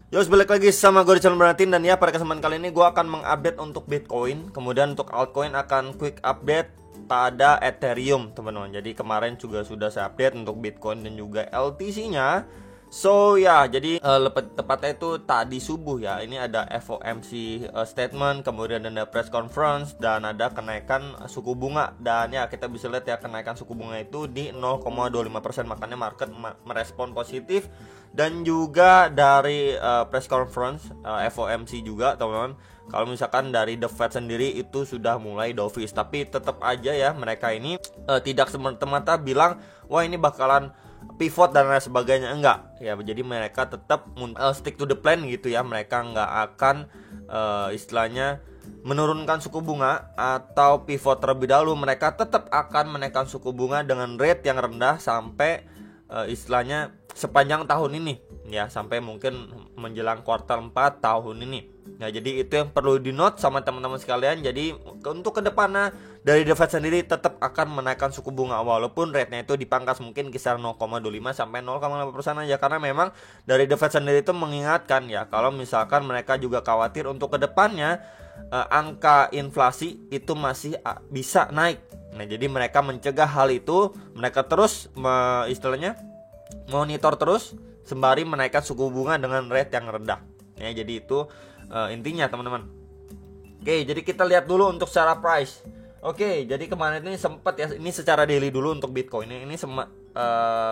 Yo, balik lagi sama gue di channel Bernardin. Dan ya, pada kesempatan kali ini gue akan mengupdate untuk Bitcoin. Kemudian untuk altcoin akan quick update pada Ethereum, teman-teman. Jadi kemarin juga sudah saya update untuk Bitcoin dan juga LTC-nya. So ya, jadi tepatnya itu tadi subuh ya. Ini ada FOMC statement, kemudian ada press conference, dan ada kenaikan suku bunga. Dan ya, kita bisa lihat ya, kenaikan suku bunga itu di 0,25%. Makanya market merespon positif. Dan juga dari press conference FOMC juga, teman-teman, kalau misalkan dari The Fed sendiri itu sudah mulai dovish. Tapi tetap aja ya, mereka ini tidak semata-mata bilang wah ini bakalan pivot dan lain sebagainya, enggak ya. Jadi mereka tetap stick to the plan gitu ya. Mereka enggak akan istilahnya menurunkan suku bunga atau pivot terlebih dahulu. Mereka tetap akan menaikkan suku bunga dengan rate yang rendah sampai istilahnya sepanjang tahun ini ya, sampai mungkin menjelang kuartal 4 tahun ini. Nah, jadi itu yang perlu di note sama teman-teman sekalian. Jadi untuk kedepannya dari The Fed sendiri tetap akan menaikkan suku bunga, walaupun rate-nya itu dipangkas mungkin kisar 0,25 sampai 0,5% aja, karena memang dari The Fed sendiri itu mengingatkan ya, kalau misalkan mereka juga khawatir untuk kedepannya angka inflasi itu masih bisa naik. Nah, jadi mereka mencegah hal itu. Mereka terus istilahnya monitor terus sembari menaikkan suku bunga dengan rate yang rendah. Ya, jadi itu intinya, teman-teman. Oke, jadi kita lihat dulu untuk secara price. Oke, jadi kemarin ini sempat ya, ini secara daily dulu untuk Bitcoin. Ini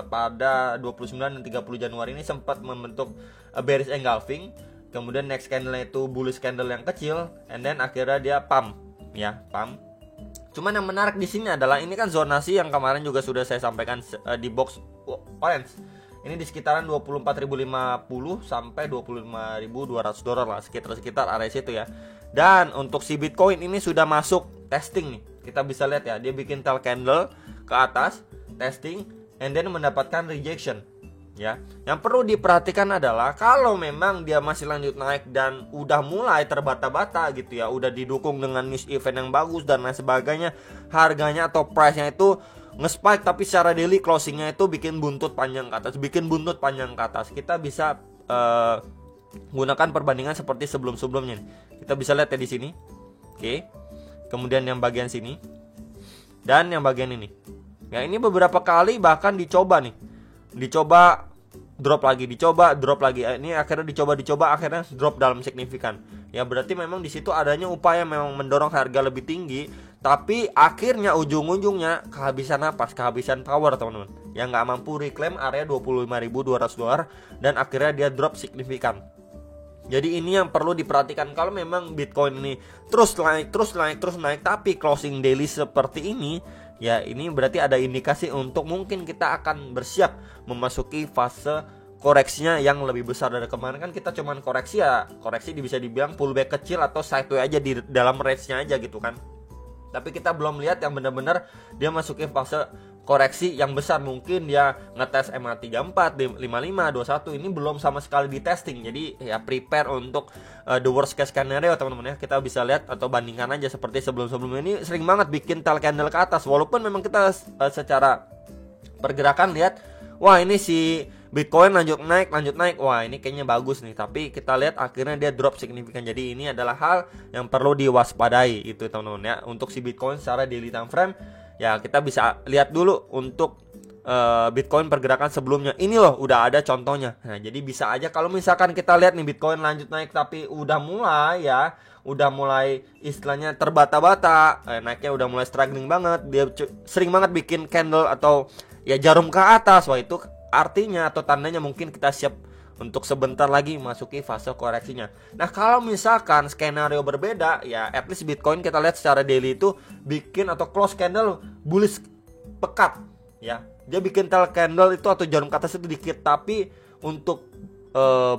pada 29 dan 30 Januari ini sempat membentuk bearish engulfing. Kemudian next candle itu bullish candle yang kecil, and then akhirnya dia pump ya, pump. Cuman yang menarik di sini adalah ini kan zonasi yang kemarin juga sudah saya sampaikan di box orange. Ini di sekitaran 24.050 sampai 25.200 dolar lah, sekitar area situ ya. Dan untuk si Bitcoin ini sudah masuk testing nih. Kita bisa lihat ya, dia bikin tail candle ke atas, testing, and then mendapatkan rejection. Ya, yang perlu diperhatikan adalah kalau memang dia masih lanjut naik dan udah mulai terbata-bata gitu ya, udah didukung dengan news event yang bagus dan lain sebagainya, harganya atau price-nya itu nge-spike, tapi secara daily closing-nya itu bikin buntut panjang ke atas, kita bisa gunakan perbandingan seperti sebelum-sebelumnya nih. Kita bisa lihat ya di sini. Oke. Kemudian yang bagian sini dan yang bagian ini. Ya, ini beberapa kali bahkan dicoba drop lagi, ini akhirnya dicoba akhirnya drop dalam signifikan. Ya, berarti memang di situ adanya upaya memang mendorong harga lebih tinggi, tapi akhirnya ujung-ujungnya kehabisan napas, kehabisan power, teman-teman. Yang nggak mampu reclaim area 25.200 dolar dan akhirnya dia drop signifikan. Jadi ini yang perlu diperhatikan. Kalau memang Bitcoin ini terus naik tapi closing daily seperti ini, ya ini berarti ada indikasi untuk mungkin kita akan bersiap memasuki fase koreksinya yang lebih besar. Dari kemarin kan kita cuman koreksi bisa dibilang pullback kecil atau sideways aja di dalam range-nya aja gitu kan. Tapi kita belum lihat yang benar-benar dia masukin fase koreksi yang besar. Mungkin dia ngetes MA34, 55, 21, ini belum sama sekali di testing. Jadi ya prepare untuk the worst case scenario, teman-teman ya. Kita bisa lihat atau bandingkan aja seperti sebelum-sebelumnya. Ini sering banget bikin tail candle ke atas, walaupun memang kita secara pergerakan lihat wah ini si Bitcoin lanjut naik, wah ini kayaknya bagus nih. Tapi kita lihat akhirnya dia drop signifikan. Jadi ini adalah hal yang perlu diwaspadai itu, teman-teman ya. Untuk si Bitcoin secara daily time frame, ya kita bisa lihat dulu untuk Bitcoin pergerakan sebelumnya. Ini loh udah ada contohnya. Nah, jadi bisa aja kalau misalkan kita lihat nih Bitcoin lanjut naik tapi udah mulai istilahnya terbata-bata, naiknya udah mulai struggling banget, dia sering banget bikin candle atau ya jarum ke atas. Wah, itu artinya atau tandanya mungkin kita siap untuk sebentar lagi masuki fase koreksinya. Nah, kalau misalkan skenario berbeda, ya at least Bitcoin kita lihat secara daily itu bikin atau close candle bullish pekat ya. Dia bikin tail candle itu atau jarum ke atas itu dikit, tapi untuk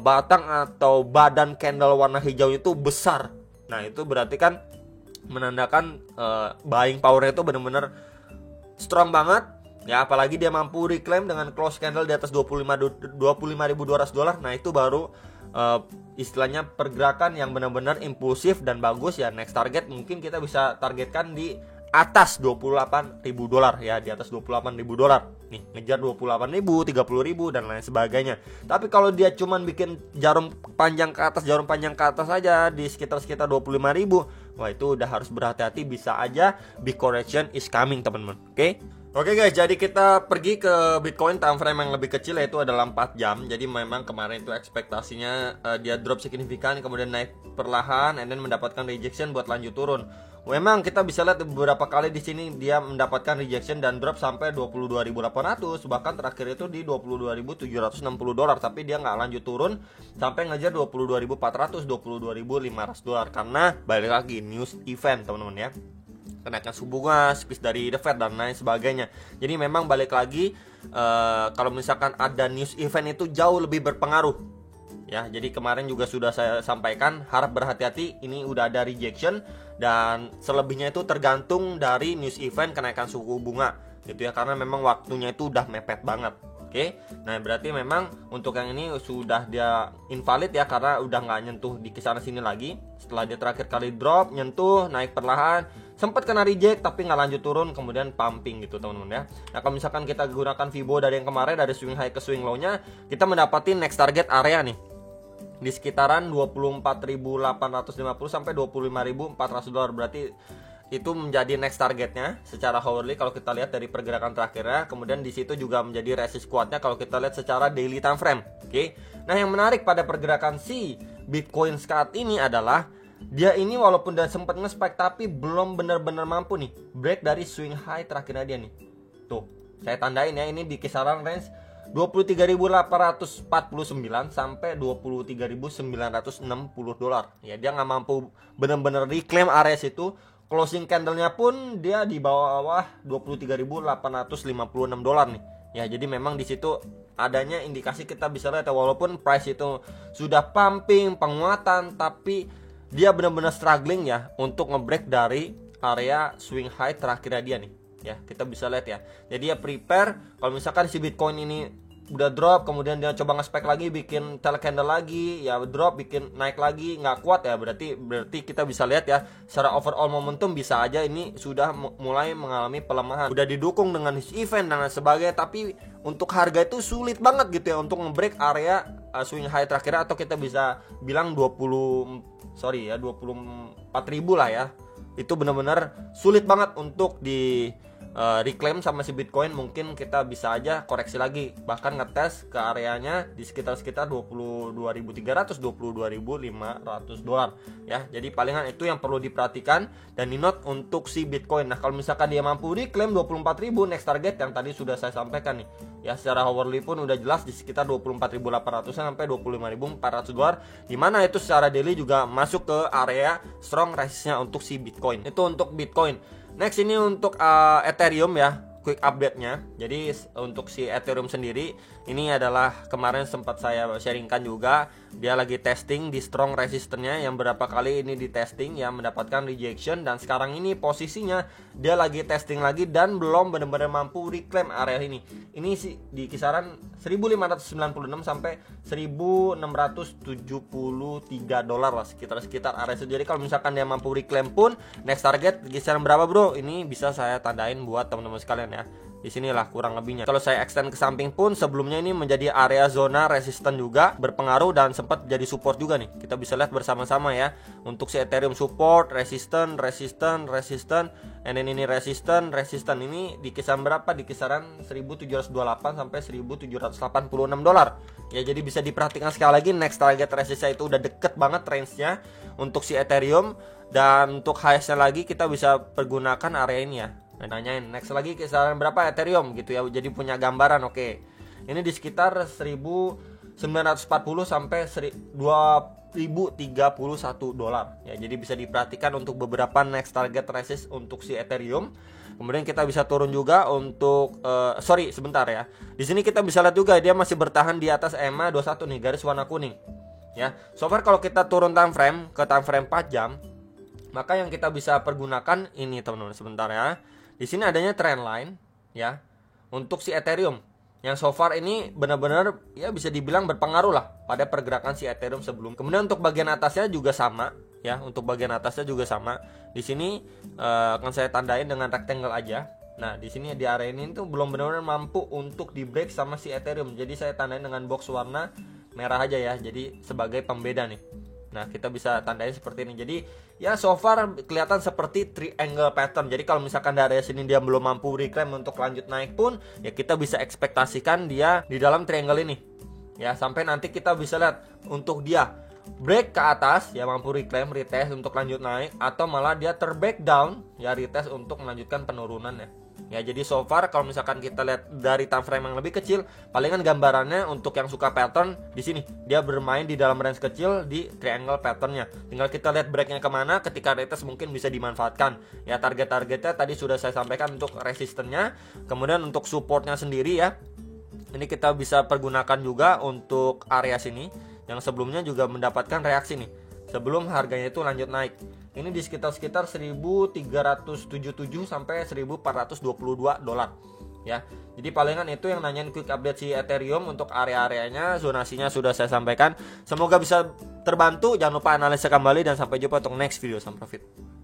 batang atau badan candle warna hijau itu besar. Nah, itu berarti kan menandakan buying power-nya itu benar-benar strong banget. Ya, apalagi dia mampu reclaim dengan close candle di atas 25.200 dolar. Nah, itu baru istilahnya pergerakan yang benar-benar impulsif dan bagus ya. Next target mungkin kita bisa targetkan di atas 28.000 dolar ya, di atas 28.000 dolar. Nih, ngejar 28.000, 30.000 dan lain sebagainya. Tapi kalau dia cuman bikin jarum panjang ke atas aja di sekitar 25.000, wah itu udah harus berhati-hati, bisa aja big correction is coming, teman-teman. Oke guys, jadi kita pergi ke Bitcoin time frame yang lebih kecil, yaitu adalah 4 jam. Jadi memang kemarin itu ekspektasinya dia drop signifikan, kemudian naik perlahan, and then mendapatkan rejection buat lanjut turun. Memang kita bisa lihat beberapa kali di sini dia mendapatkan rejection dan drop sampai 22.800, bahkan terakhir itu di 22.760 dolar, tapi dia nggak lanjut turun sampai ngejar 22.400, 22.500 dolar karena balik lagi news event, teman-teman ya. Kenaikan suku bunga, speech dari The Fed dan lain sebagainya. Jadi memang balik lagi kalau misalkan ada news event itu jauh lebih berpengaruh. Ya, jadi kemarin juga sudah saya sampaikan, harap berhati-hati, ini udah ada rejection dan selebihnya itu tergantung dari news event kenaikan suku bunga gitu ya, karena memang waktunya itu udah mepet banget. Nah berarti memang untuk yang ini sudah dia invalid ya, karena udah nggak nyentuh di kisaran sini lagi. Setelah dia terakhir kali drop, nyentuh, naik perlahan, sempat kena reject tapi nggak lanjut turun, kemudian pumping gitu teman-teman ya. Nah kalau misalkan kita gunakan Fibo dari yang kemarin, dari swing high ke swing low nya, kita mendapati next target area nih di sekitaran 24.850 sampai 25.400 dolar. Berarti itu menjadi next targetnya secara hourly kalau kita lihat dari pergerakan terakhirnya. Kemudian di situ juga menjadi resist kuatnya kalau kita lihat secara daily time frame. Nah yang menarik pada pergerakan si Bitcoin saat ini adalah dia ini walaupun udah sempat nge-spike tapi belum benar-benar mampu nih break dari swing high terakhirnya dia nih. Tuh, saya tandain ya, ini di kisaran range 23.849 sampai 23.960 dolar. Ya dia nggak mampu benar-benar reclaim area situ. Closing candle-nya pun dia di bawah 23.856 dolar nih. Ya, jadi memang di situ adanya indikasi kita bisa lihat ya, walaupun price itu sudah pumping, penguatan, tapi dia benar-benar struggling ya untuk ngebreak dari area swing high terakhirnya dia nih. Ya, kita bisa lihat ya. Jadi ya prepare kalau misalkan si Bitcoin ini udah drop, kemudian dia coba nge-spike lagi, bikin tail candle lagi, ya drop, bikin naik lagi, nggak kuat ya, berarti kita bisa lihat ya, secara overall momentum bisa aja ini sudah mulai mengalami pelemahan, udah didukung dengan event dan sebagainya, tapi untuk harga itu sulit banget gitu ya untuk nge-break area swing high terakhir, atau kita bisa bilang 24.000 lah ya. Itu benar-benar sulit banget untuk di reclaim sama si Bitcoin. Mungkin kita bisa aja koreksi lagi, bahkan ngetes ke areanya di sekitar 22.300, 22.500 dolar ya. Jadi palingan itu yang perlu diperhatikan dan di note untuk si Bitcoin. Nah kalau misalkan dia mampu reclaim 24.000, next target yang tadi sudah saya sampaikan nih ya, secara hourly pun udah jelas di sekitar 24.800 sampai 25.400 dolar, dimana itu secara daily juga masuk ke area strong resistnya untuk si Bitcoin. Itu untuk Bitcoin. Next ini untuk Ethereum ya, quick update-nya. Jadi untuk si Ethereum sendiri ini adalah kemarin sempat saya sharingkan juga, dia lagi testing di strong resistance-nya yang berapa kali ini di testing ya, mendapatkan rejection, dan sekarang ini posisinya dia lagi testing lagi dan belum benar-benar mampu reclaim area ini. Ini sih di kisaran 1.596 sampai 1.673 dolar lah, sekitar area itu. Jadi kalau misalkan dia mampu reclaim pun next target kisaran berapa bro? Ini bisa saya tandain buat teman-teman sekalian ya. Di sinilah kurang lebihnya. Kalau saya extend ke samping pun sebelumnya ini menjadi area zona resisten juga, berpengaruh dan sempat jadi support juga nih. Kita bisa lihat bersama-sama ya. Untuk si Ethereum support, resisten, and then ini resisten ini di kisaran berapa? Di kisaran 1.728 sampai 1.786 dolar. Ya jadi bisa diperhatikan sekali lagi, next target resistnya itu udah deket banget range-nya untuk si Ethereum. Dan untuk highest-nya lagi kita bisa pergunakan area ini ya. Nanyain next lagi kisaran berapa Ethereum gitu ya, jadi punya gambaran. Oke, ini di sekitar 1.940 sampai 2.031 dolar ya. Jadi bisa diperhatikan untuk beberapa next target resist untuk si Ethereum. Kemudian kita bisa turun juga untuk sebentar ya. Di sini kita bisa lihat juga dia masih bertahan di atas EMA 21 nih, garis warna kuning ya. So far kalau kita turun time frame ke time frame 4 jam, maka yang kita bisa pergunakan ini teman-teman, sebentar ya. Di sini adanya trend line ya untuk si Ethereum yang so far ini benar-benar ya bisa dibilang berpengaruh lah pada pergerakan si Ethereum sebelum. Kemudian untuk bagian atasnya juga sama ya, untuk bagian atasnya juga sama. Di sini akan saya tandain dengan rectangle aja. Nah, di sini di area ini tuh belum benar-benar mampu untuk di break sama si Ethereum. Jadi saya tandain dengan box warna merah aja ya. Jadi sebagai pembeda nih. Nah, kita bisa tandain seperti ini. Jadi ya so far kelihatan seperti triangle pattern. Jadi kalau misalkan dari sini dia belum mampu reclaim untuk lanjut naik pun, ya kita bisa ekspektasikan dia di dalam triangle ini. Ya, sampai nanti kita bisa lihat untuk dia break ke atas ya mampu reclaim, retest untuk lanjut naik, atau malah dia terback down ya retest untuk melanjutkan penurunan ya. Ya, jadi so far kalau misalkan kita lihat dari time frame yang lebih kecil, palingan gambarannya untuk yang suka pattern di sini dia bermain di dalam range kecil di triangle patternnya. Tinggal kita lihat breaknya kemana, ketika retest mungkin bisa dimanfaatkan. Ya, target-targetnya tadi sudah saya sampaikan untuk resistennya, kemudian untuk supportnya sendiri ya. Ini kita bisa pergunakan juga untuk area sini yang sebelumnya juga mendapatkan reaksi nih sebelum harganya itu lanjut naik. Ini di sekitar 1377 sampai 1422 dolar ya. Jadi palingan itu yang nanyain quick update si Ethereum untuk area-areanya, zonasinya sudah saya sampaikan. Semoga bisa terbantu. Jangan lupa analisa kembali dan sampai jumpa untuk next video. Salam profit.